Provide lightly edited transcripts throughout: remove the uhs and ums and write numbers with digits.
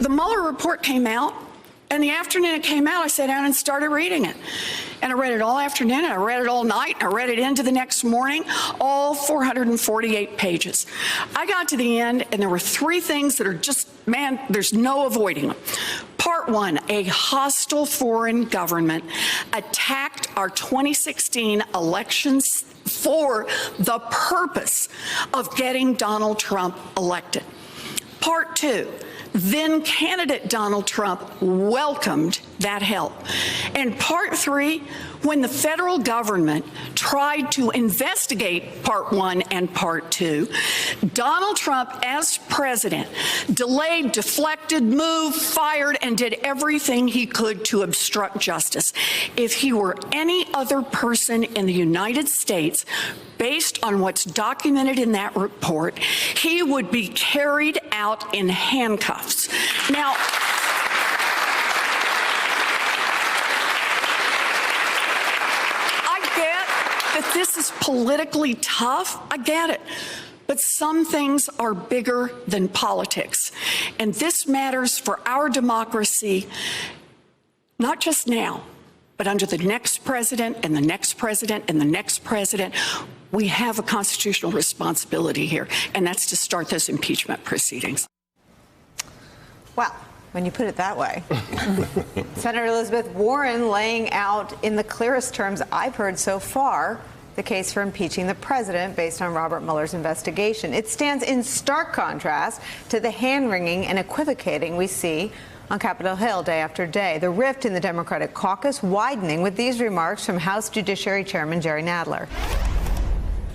the Mueller report came out, and the afternoon it came out, I sat down and started reading it. And I read it all afternoon, and I read it all night, and I read it into the next morning, all 448 pages. I got to the end, and there were three things that are just, man, there's no avoiding them. Part one, a hostile foreign government attacked our 2016 elections for the purpose of getting Donald Trump elected. Part two, then candidate Donald Trump welcomed that help. And part three, when the federal government tried to investigate part one and part two, Donald Trump, as president, delayed, deflected, moved, fired, and did everything he could to obstruct justice. If he were any other person in the United States, based on what's documented in that report, he would be carried out in handcuffs. Now, I get that this is politically tough. I get it. But some things are bigger than politics. And this matters for our democracy, not just now, but under the next president and the next president and the next president. We have a constitutional responsibility here, and that's to start those impeachment proceedings. Well, when you put it that way. Senator Elizabeth Warren laying out in the clearest terms I've heard so far the case for impeaching the president based on Robert Mueller's investigation. It stands in stark contrast to the hand-wringing and equivocating we see on Capitol Hill day after day. The rift in the Democratic caucus widening with these remarks from House Judiciary Chairman Jerry Nadler.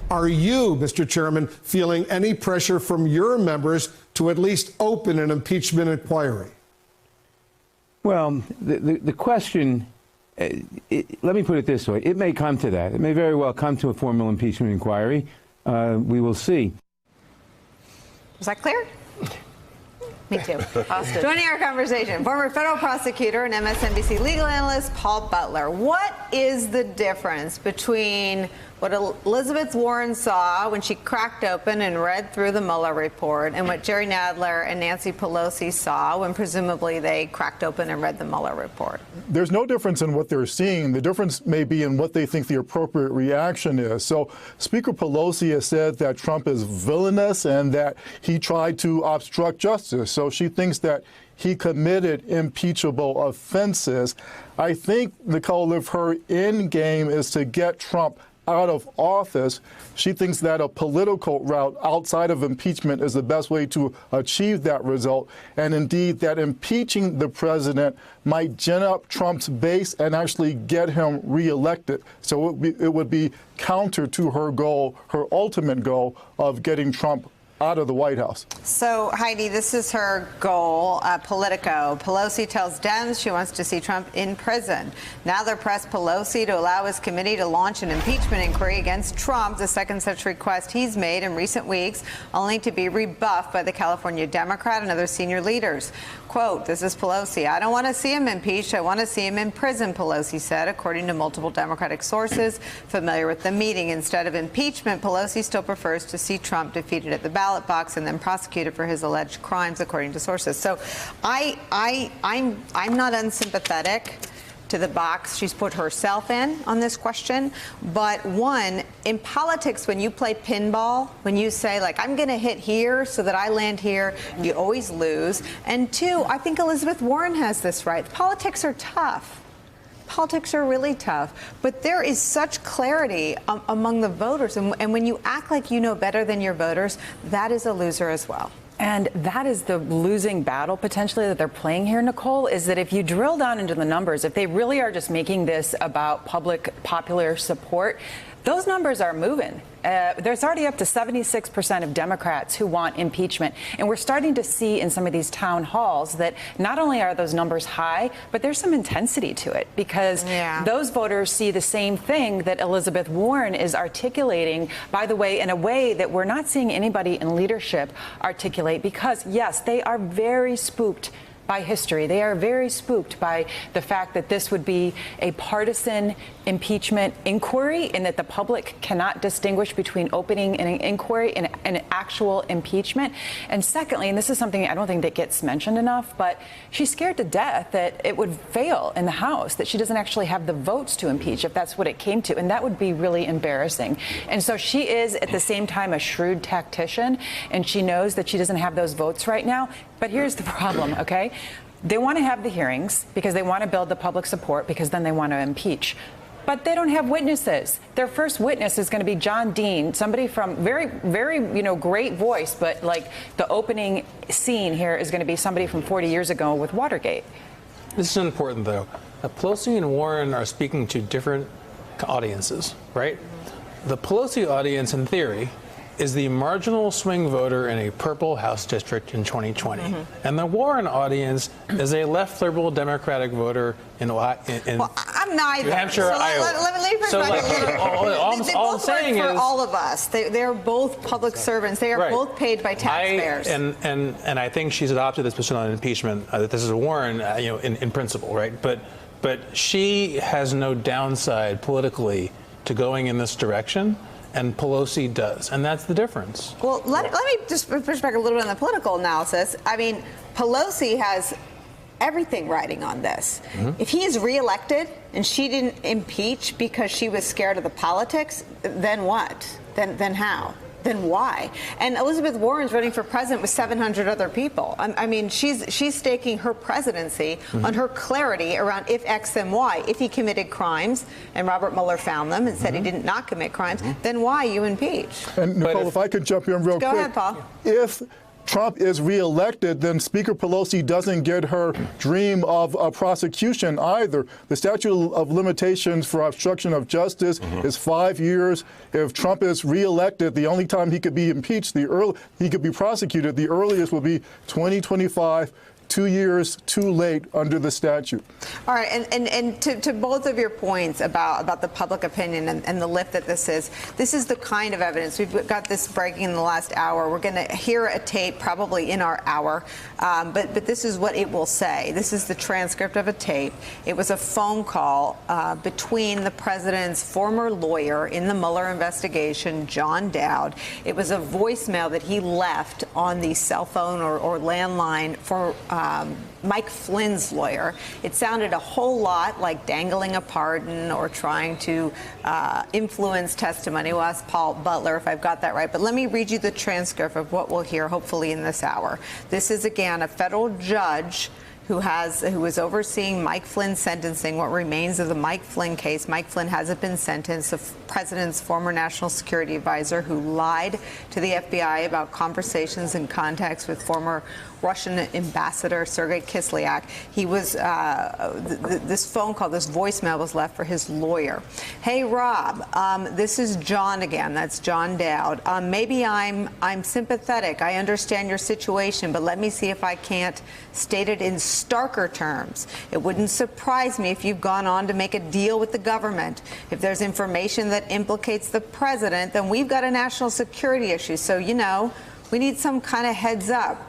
Are you, Mr. Chairman, feeling any pressure from your members to at least open an impeachment inquiry? Well, the question, let me put it this way. It may come to that. It may very well come to a formal impeachment inquiry. We will see. Was that clear? Me too. Joining our conversation, former federal prosecutor and MSNBC legal analyst Paul Butler. What is the difference between what Elizabeth Warren saw when she cracked open and read through the Mueller report and what Jerry Nadler and Nancy Pelosi saw when presumably they cracked open and read the Mueller report? There's no difference in what they're seeing. The difference may be in what they think the appropriate reaction is. So Speaker Pelosi has said that Trump is villainous and that he tried to obstruct justice. So she thinks that he committed impeachable offenses. I think, Nicole, if her end game is to get Trump out of office, she thinks that a political route outside of impeachment is the best way to achieve that result. And indeed, that impeaching the president might gin up Trump's base and actually get him reelected. So it would be counter to her goal, her ultimate goal of getting Trump out of the White House. So, Heidi, this is her goal, Politico. Pelosi tells Dems she wants to see Trump in prison. Now they're pressed Pelosi to allow his committee to launch an impeachment inquiry against Trump, the second such request he's made in recent weeks, only to be rebuffed by the California Democrat and other senior leaders. Quote, this is Pelosi. I don't want to see him impeached. I want to see him in prison, Pelosi said, according to multiple Democratic sources familiar with the meeting. Instead of impeachment, Pelosi still prefers to see Trump defeated at the ballot box and then prosecuted for his alleged crimes, according to sources. So I'm not unsympathetic to the box she's put herself in on this question. But one, in politics, when you play pinball, when you say, like, I'm going to hit here so that I land here, you always lose. And two, I think Elizabeth Warren has this right. Politics are tough. Politics are really tough. But there is such clarity among the voters. And when you act like you know better than your voters, that is a loser as well. And that is the losing battle potentially that they're playing here, Nicole, is that if you drill down into the numbers, if they really are just making this about public popular support, those numbers are moving. There's already up to 76% of Democrats who want impeachment. And we're starting to see in some of these town halls that not only are those numbers high, but there's some intensity to it because those voters see the same thing that Elizabeth Warren is articulating, by the way, in a way that we're not seeing anybody in leadership articulate because, yes, they are very spooked by history. They are very spooked by the fact that this would be a partisan impeachment inquiry and that the public cannot distinguish between opening an inquiry and an actual impeachment. And secondly, and this is something I don't think that gets mentioned enough, but she's scared to death that it would fail in the House, that she doesn't actually have the votes to impeach if that's what it came to. And that would be really embarrassing. And so she is at the same time a shrewd tactician, and she knows that she doesn't have those votes right now. But here's the problem, okay? They want to have the hearings because they want to build the public support because then they want to impeach. But they don't have witnesses. Their first witness is going to be John Dean, somebody from very, great voice, but like the opening scene here is going to be somebody from 40 years ago with Watergate. This is important, though. Pelosi and Warren are speaking to different audiences, right? The Pelosi audience, in theory, is the marginal swing voter in a purple House district in 2020. And the Warren audience is a left liberal Democratic voter in Well, I'm neither. New Hampshire, so Iowa. Let me So, like, all I'm saying for is, all of us. They're both public servants. They are Right. both paid by taxpayers. And I think she's adopted this position on impeachment. That this is a Warren, in principle, right? But she has no downside politically to going in this direction. And Pelosi does, and that's the difference. Well, let me just push back a little bit on the political analysis. I mean, Pelosi has everything riding on this. If he is reelected and she didn't impeach because she was scared of the politics, then what? Then how? Then why? And Elizabeth Warren's running for president with 700 other people. I mean, she's staking her presidency on her clarity around if X then Y. If he committed crimes and Robert Mueller found them and said he did not commit crimes, then why you impeach? And Nicole, if I could jump in real quick. Go ahead, Paul. If Trump is reelected, then Speaker Pelosi doesn't get her dream of a prosecution either. The statute of limitations for obstruction of justice is 5 years. If Trump is reelected, the only time he could be impeached, he could be prosecuted, the earliest will be 2025. 2 years too late under the statute. All right, and to both of your points about the public opinion and the lift that this is the kind of evidence. We've got this breaking in the last hour. We're going to hear a tape probably in our hour, but this is what it will say. This is the transcript of a tape. It was a phone call between the president's former lawyer in the Mueller investigation, John Dowd. It was a voicemail that he left on the cell phone or landline for Mike Flynn's lawyer. It sounded a whole lot like dangling a pardon or trying to influence testimony. We'll ask Paul Butler if I've got that right. But let me read you the transcript of what we'll hear, hopefully, in this hour. This is, again, a federal judge who is overseeing Mike Flynn's sentencing, what remains of the Mike Flynn case. Mike Flynn hasn't been sentenced, the president's former national security advisor who lied to the FBI about conversations and contacts with former Russian ambassador Sergei Kislyak. He was this phone call, this voicemail was left for his lawyer. Hey, Rob, this is John again. That's John Dowd. Maybe I'm sympathetic. I understand your situation, but let me see if I can't state it in starker terms. It wouldn't surprise me if you've gone on to make a deal with the government. If there's information that implicates the president, then we've got a national security issue. So, we need some kind of heads up.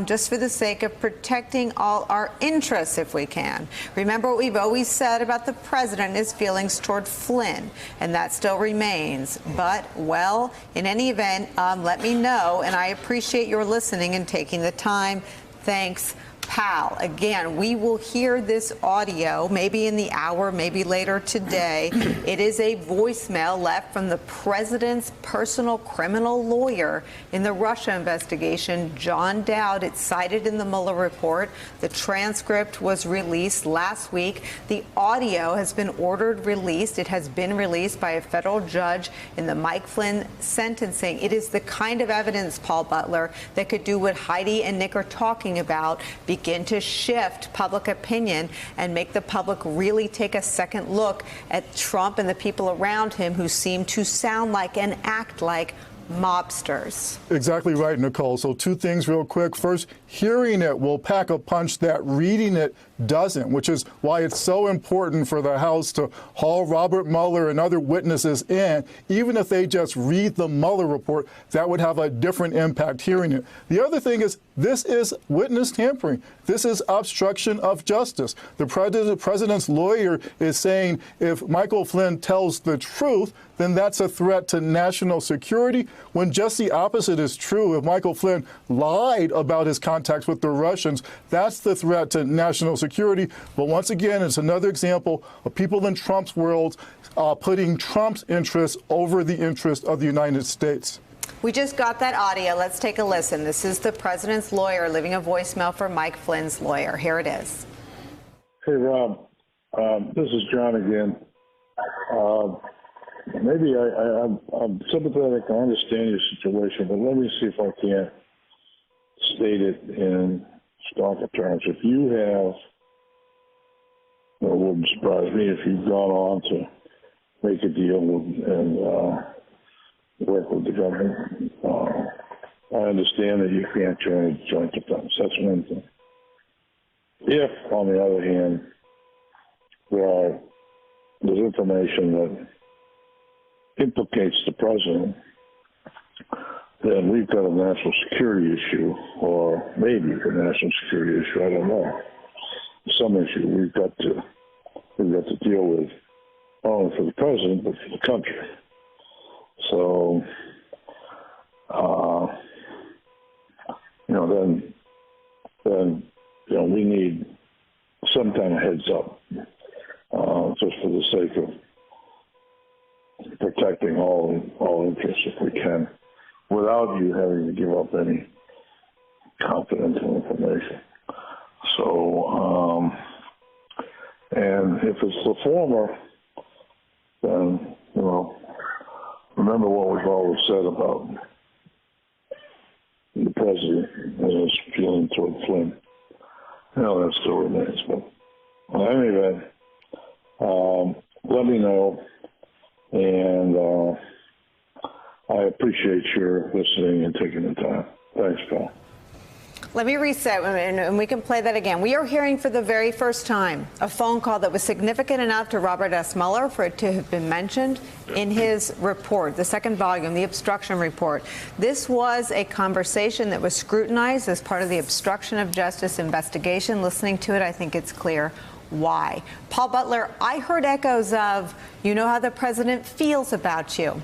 Just for the sake of protecting all our interests, if we can. Remember what we've always said about the president and his feelings toward Flynn, and that still remains. But, well, in any event, let me know, and I appreciate your listening and taking the time. Thanks, pal. Again, we will hear this audio maybe in the hour, maybe later today. It is a voicemail left from the president's personal criminal lawyer in the Russia investigation, John Dowd. It's cited in the Mueller report. The transcript was released last week. The audio has been ordered released. It has been released by a federal judge in the Mike Flynn sentencing. It is the kind of evidence, Paul Butler, that could do what Heidi and Nick are talking about, begin to shift public opinion and make the public really take a second look at Trump and the people around him who seem to sound like and act like mobsters. Exactly right, Nicole. So 2 things real quick. First, hearing it will pack a punch that reading it doesn't, which is why it's so important for the House to haul Robert Mueller and other witnesses in. Even if they just read the Mueller report, that would have a different impact hearing it. The other thing is This is witness tampering. This is obstruction of justice. The president's lawyer is saying if Michael Flynn tells the truth, then that's a threat to national security, when just the opposite is true. If Michael Flynn lied about his contacts with the Russians, that's the threat to national security. But once again, it's another example of people in Trump's world putting Trump's interests over the interest of the United States. We just got that audio. Let's take a listen. This is the president's lawyer leaving a voicemail for Mike Flynn's lawyer. Here it is. Hey, Rob. This is John again. Maybe I'm sympathetic. I understand your situation, but let me see if I can state it in starker terms. If you have, it wouldn't surprise me if you've gone on to make a deal and work with the government. I understand that you can't join a joint defense. That's one thing. If, on the other hand, there's information that implicates the president, then we've got a national security issue, or maybe a national security issue. I don't know. Some issue we've got to deal with, not only for the president but for the country. So, then we need some kind of heads up, just for the sake of protecting all interests, if we can, without you having to give up any confidential information. So, and if it's the former, then remember what we've always said about the president and his feeling toward Flynn. That still remains. But in any event, let me know, and I appreciate your listening and taking the time. Thanks, pal. Let me reset, and we can play that again. We are hearing for the very first time a phone call that was significant enough to Robert S. Mueller for it to have been mentioned in his report, the second volume, the obstruction report. This was a conversation that was scrutinized as part of the obstruction of justice investigation. Listening to it, I think it's clear why. Paul Butler, I heard echoes of, you know how the president feels about you.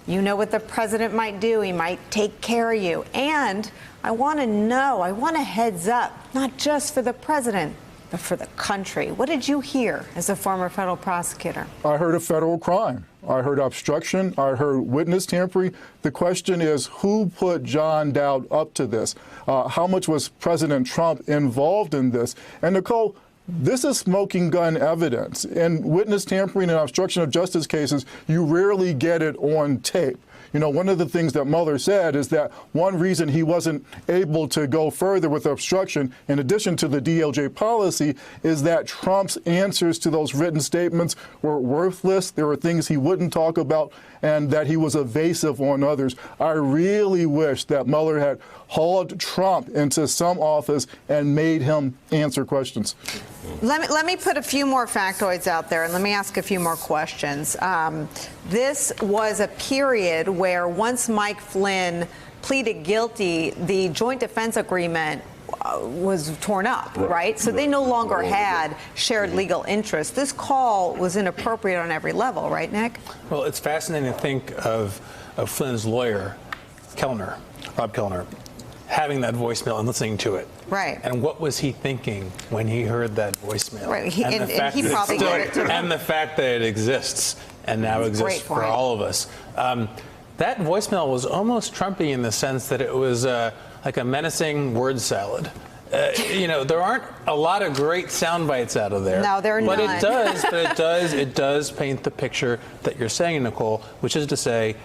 You know what the president might do. He might take care of you. And I want to know, I want a heads up, not just for the president, but for the country. What did you hear as a former federal prosecutor? I heard a federal crime. I heard obstruction. I heard witness tampering. The question is, who put John Dowd up to this? How much was President Trump involved in this? And Nicole, this is smoking gun evidence. In witness tampering and obstruction of justice cases, you rarely get it on tape. One of the things that Mueller said is that one reason he wasn't able to go further with obstruction, in addition to the DOJ policy, is that Trump's answers to those written statements were worthless. There were things he wouldn't talk about, and that he was evasive on others. I really wish that Mueller had hauled Trump into some office and made him answer questions. Let me put a few more factoids out there, and let me ask a few more questions. This was a period where once Mike Flynn pleaded guilty, the joint defense agreement was torn up, right? So they no longer had shared legal interests. This call was inappropriate on every level, right, Nick? Well, it's fascinating to think of Flynn's lawyer, Rob Kellner, having that voicemail and listening to it. Right. And what was he thinking when he heard that voicemail? Right. He probably gave it to him. And the fact that it exists and now exists for all of us. That voicemail was almost Trumpy in the sense that it was like a menacing word salad. There aren't a lot of great sound bites out of there. No, there are but none. It does paint the picture that you're saying, Nicole, which is to say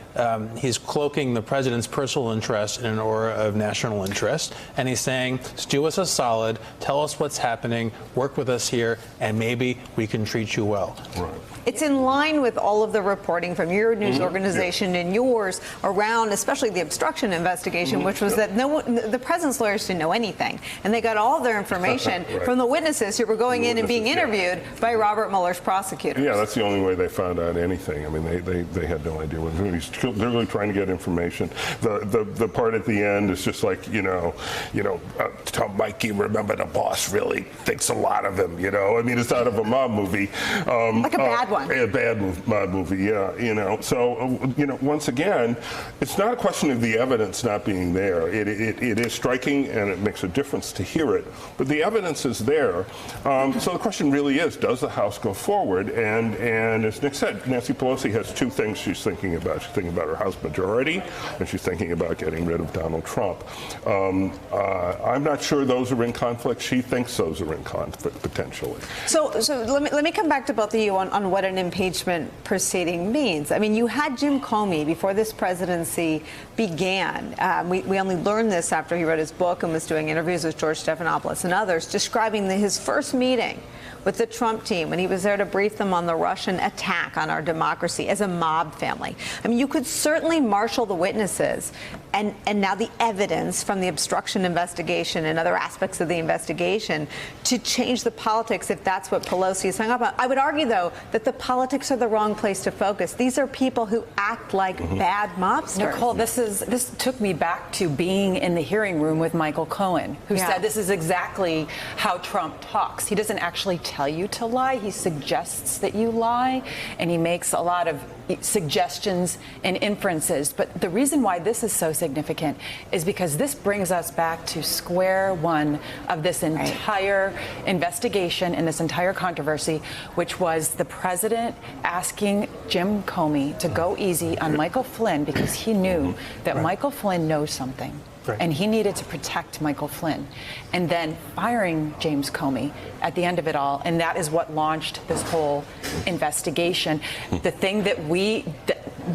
he's cloaking the president's personal interest in an aura of national interest, and he's saying, do us a solid, tell us what's happening, work with us here, and maybe we can treat you well. Right. It's in line with all of the reporting from your news organization and yours around, especially the obstruction investigation, which was that the president's lawyers didn't know anything. And and they got all of their information Right. from the witnesses who were going in and being interviewed by Robert Mueller's prosecutors. Yeah, that's the only way they found out anything. I mean, they had no idea what he was literally trying to get information. The part at the end is just like, tell Mikey, remember the boss really thinks a lot of him, I mean, it's out of a mob movie. Like a bad one. A bad mob movie, yeah, So, once again, it's not a question of the evidence not being there. It is striking, and it makes a difference to hear it. But the evidence is there. So the question really is, does the House go forward? And as Nick said, Nancy Pelosi has two things she's thinking about. She's thinking about her House majority, and she's thinking about getting rid of Donald Trump. I'm not sure those are in conflict. She thinks those are in conflict, potentially. So let me come back to both of you on what an impeachment proceeding means. I mean, you had Jim Comey before this presidency began. We only learned this after he wrote his book and was doing interviews with George Stephanopoulos and others, describing his first meeting with the Trump team when he was there to brief them on the Russian attack on our democracy as a mob family. I mean, you could certainly marshal the witnesses and now the evidence from the obstruction investigation and other aspects of the investigation to change the politics if that's what Pelosi is hung up on. I would argue, though, that the politics are the wrong place to focus. These are people who act like bad mobsters. Nicole, this took me back to being in the hearing room with Michael Cohen, who said this is exactly how Trump talks. He doesn't actually tell you to lie. He suggests that you lie, and he makes a lot of suggestions and inferences. But the reason why this is so significant is because this brings us back to square one of this entire investigation and this entire controversy, which was the president asking Jim Comey to go easy on Michael Flynn because he knew that Michael Flynn knows something. And he needed to protect Michael Flynn, and then firing James Comey at the end of it all. And that is what launched this whole investigation. The thing that we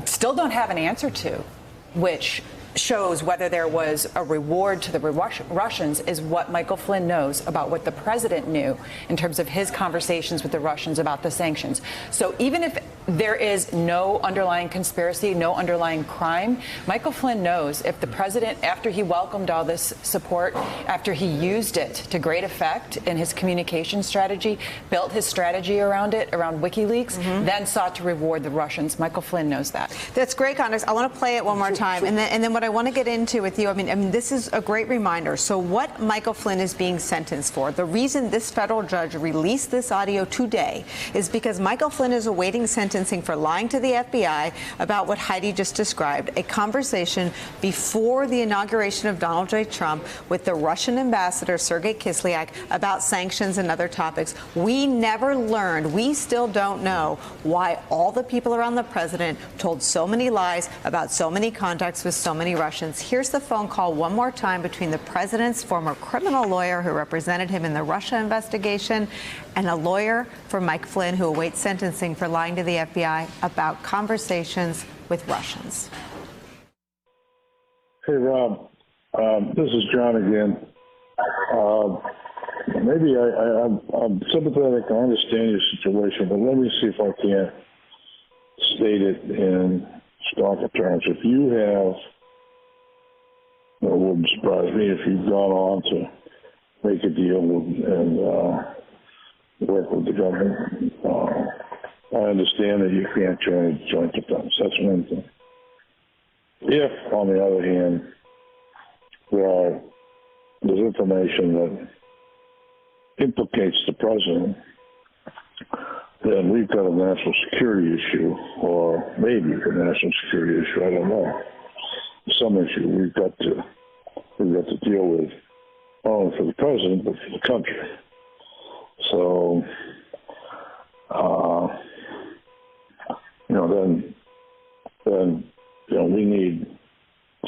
still don't have an answer to, which shows whether there was a reward to the Russians, is what Michael Flynn knows about what the president knew in terms of his conversations with the Russians about the sanctions. So even if there is no underlying conspiracy, no underlying crime, Michael Flynn knows if the president, after he welcomed all this support, after he used it to great effect in his communication strategy, built his strategy around it, around WikiLeaks, then sought to reward the Russians. Michael Flynn knows that. That's great context. I want to play it one more time. And then what I want to get into with you, I mean, this is a great reminder. So what Michael Flynn is being sentenced for, the reason this federal judge released this audio today is because Michael Flynn is awaiting sentencing for lying to the FBI about what Heidi just described, a conversation before the inauguration of Donald J. Trump with the Russian ambassador, Sergei Kislyak, about sanctions and other topics. We never learned, we still don't know why all the people around the president told so many lies about so many contacts with so many Russians. Here's the phone call one more time between the president's former criminal lawyer who represented him in the Russia investigation and a lawyer for Mike Flynn who awaits sentencing for lying to the FBI about conversations with Russians. Hey, Rob. This is John again. Maybe I'm sympathetic. I understand your situation, but let me see if I can state it in starker terms. If you have, it wouldn't surprise me if you've gone on to make a deal and work with the government. I understand that you can't join defense. That's one thing. If, on the other hand, there's information that implicates the president, then we've got a national security issue, or maybe a national security issue. I don't know. Some issue we've got to deal with, not only for the president but for the country. So, then we need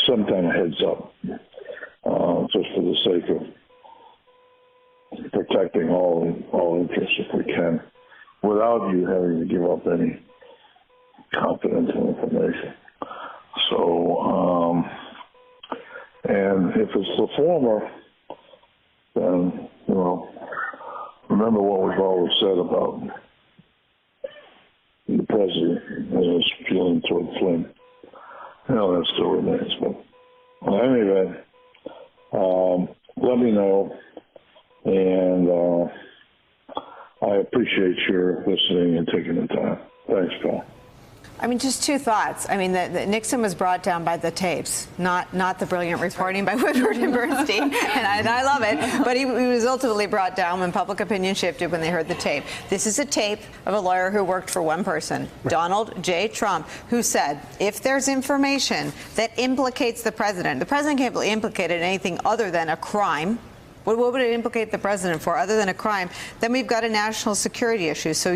some kind of heads up, just for the sake of protecting all interests if we can, without you having to give up any confidential information. So, and if it's the former, then, remember what we've always said about the president and his feeling toward Flynn. That still remains. But in any event, let me know And I appreciate your listening and taking the time. Thanks, Paul. I mean, just two thoughts. I mean, the Nixon was brought down by the tapes, not the brilliant reporting by Woodward and Bernstein, and I love it. But he was ultimately brought down when public opinion shifted when they heard the tape. This is a tape of a lawyer who worked for one person, Donald J. Trump, who said, if there's information that implicates the president can't be implicated in anything other than a crime. What would it implicate the president for other than a crime? Then we've got a national security issue. So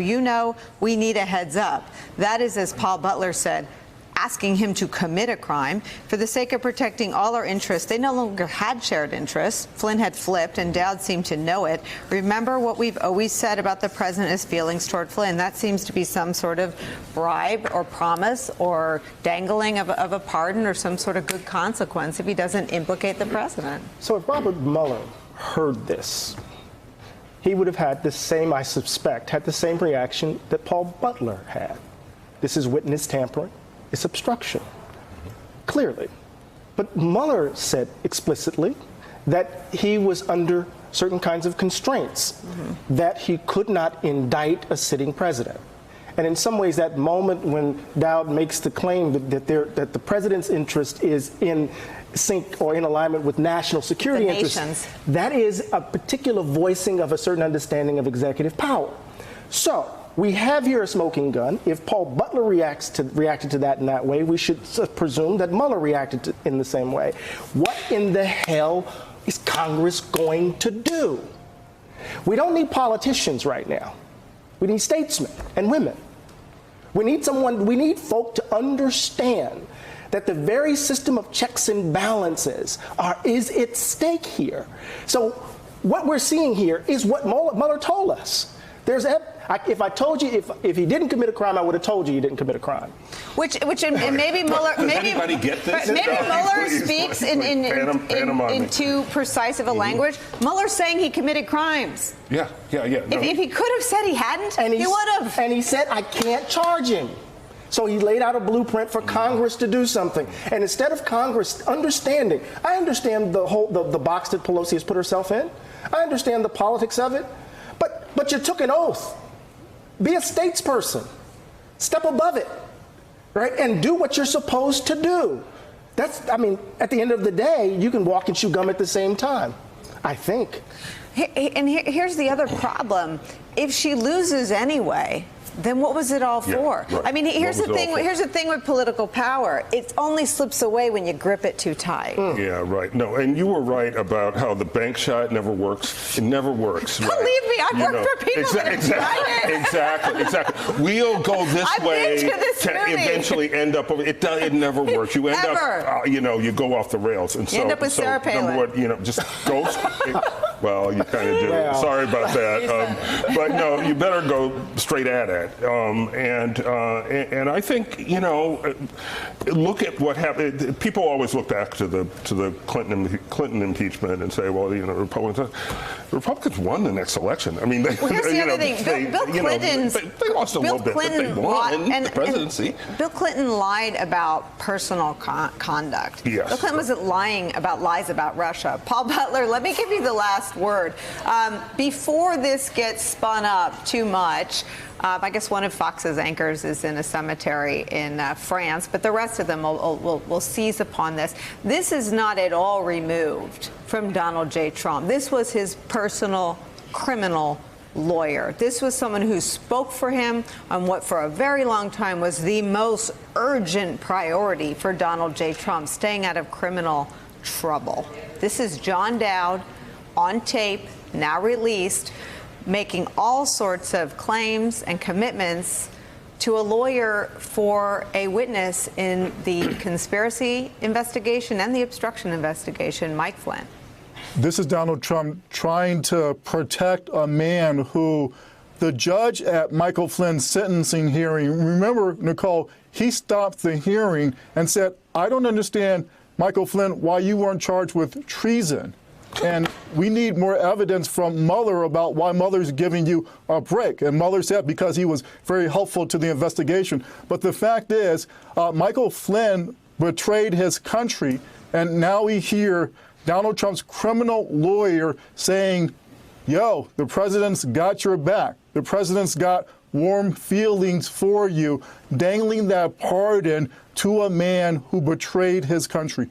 we need a heads up. That is, as Paul Butler said, asking him to commit a crime. For the sake of protecting all our interests, they no longer had shared interests. Flynn had flipped, and Dowd seemed to know it. Remember what we've always said about the president's feelings toward Flynn. That seems to be some sort of bribe or promise or dangling of a pardon or some sort of good consequence if he doesn't implicate the president. So if Robert Mueller heard this, he would have had the same, I suspect, had the same reaction that Paul Butler had. This is witness tampering. It's obstruction, clearly. But Mueller said explicitly that he was under certain kinds of constraints, that he could not indict a sitting president. And in some ways, that moment when Dowd makes the claim that the president's interest is in sync or in alignment with national security interests, that is a particular voicing of a certain understanding of executive power. So we have here a smoking gun. If Paul Butler reacted to that in that way, we should presume that Mueller reacted in the same way. What in the hell is Congress going to do? We don't need politicians right now. We need statesmen and women. We need folk to understand that the very system of checks and balances is at stake here. So what we're seeing here is what Mueller told us. If I told you, if he didn't commit a crime, I would have told you he didn't commit a crime. And maybe Mueller, Does anybody get this? Maybe Mueller speaks in too precise of a language. Mueller's saying he committed crimes. Yeah. No. If he could have said he hadn't, he would have. And he said, I can't charge him. So he laid out a blueprint for Congress to do something. And instead of Congress understanding, I understand the box that Pelosi has put herself in. I understand the politics of it. But you took an oath. Be a statesperson. Step above it, right? And do what you're supposed to do. At the end of the day, you can walk and chew gum at the same time, I think. And here's the other problem. If she loses anyway, then what was it all for? Right. I mean, here's the thing with political power. It only slips away when you grip it too tight. Yeah, right. No, and you were right about how the bank shot never works. It never works. Right? Believe me, I've worked for people that have tried it. Exactly. We'll go this way to eventually end up over. It never works. You end up, you go off the rails. And you end up with Sarah Palin. Number one, just go. Well, you kind of do. Well. Sorry about that. But no, you better go straight at it. And I think look at what happened. People always look back to the Clinton impeachment and say, well, Republicans won the next election. I mean, here's the other thing. Bill Clinton's they lost a little bit, but they won the presidency. Bill Clinton lied about personal conduct. Yes. Bill Clinton wasn't lying about lies about Russia. Paul Butler, let me give you the last word. Before this gets spun up too much, I guess one of Fox's anchors is in a cemetery in France, but the rest of them will seize upon this. This is not at all removed from Donald J. Trump. This was his personal criminal lawyer. This was someone who spoke for him on what for a very long time was the most urgent priority for Donald J. Trump, staying out of criminal trouble. This is John Dowd on tape, now released, making all sorts of claims and commitments to a lawyer for a witness in the conspiracy investigation and the obstruction investigation, Mike Flynn. This is Donald Trump trying to protect a man who the judge at Michael Flynn's sentencing hearing, remember, Nicole, he stopped the hearing and said, I don't understand, Michael Flynn, why you weren't charged with treason. And we need more evidence from Mueller about why Mueller's giving you a break. And Mueller said because he was very helpful to the investigation. But the fact is, Michael Flynn betrayed his country, and now we hear Donald Trump's criminal lawyer saying yo, the president's got your back. The president's got warm feelings for you, dangling that pardon to a man who betrayed his country.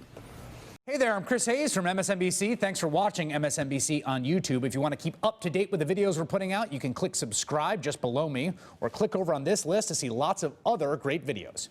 Hey there, I'm Chris Hayes from MSNBC. Thanks for watching MSNBC on YouTube. If you want to keep up to date with the videos we're putting out, you can click subscribe just below me or click over on this list to see lots of other great videos.